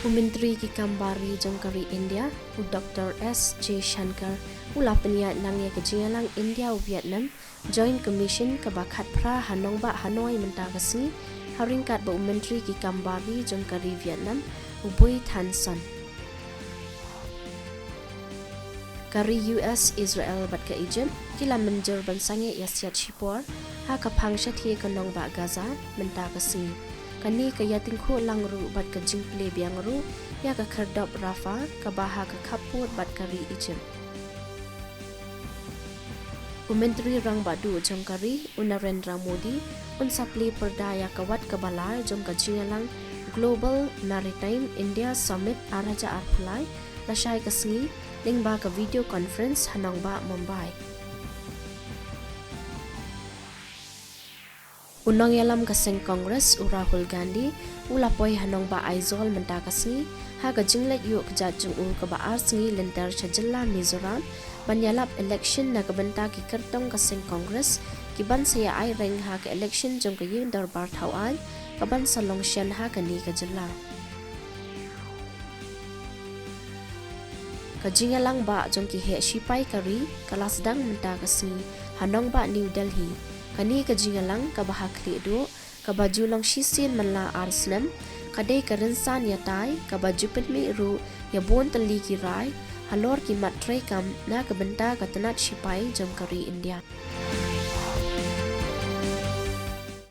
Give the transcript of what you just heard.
Menteri ki kambari jongkari India u Dr. S. J. Shankar ulapnya nangya kejialang India u Vietnam Joint Commission kebakat pra hanong ba Hanoi Mynta kasni haringkat ba Menteri ki kambari jongkari Vietnam u Bui Thanh Son. Kari US Israel bat ke Egypt kila menjer bansange Yasyat Khubor ha kapang syathi kanong ba Gaza Mynta kasni. Kani kaya tingku langru bat ke jingple biang ru ya ke kerdop Rafa ke baha ke kaput bat kari Egypt. Menteri rang badu jongkari Narendra Modi unsapli perdaya kawat kebalar jong kajingalang Global Maritime India Summit araja arpulai rasyai kesengi ling ba ke video conference hanong ba Mumbai. Unang yalam kaseng Kongres Rahul Gandhi ulapoi hanong ba Aizol Mynta kasni ha ka jinglet yu kejat jung ke ba arsengi lentar Shajilla Mizoram banyalap election na kabenta ki kertong kaseng Kongres kiban saya ai reng ha ke election jong ke yin darbar thawan kaban salong shan ha ka ni ka jilla ka jingalang ba jong ki he shipai kari kalas dang Mynta kasni hanong ba New Delhi kani ka jingalang ka bahakli do ka baju long shisin manla arsnam kadai ka rensan yatai ka baju petmi ru ya bon tali ki rai halor ki mat tray kam na ka benta ka tanat shipai jom kari India.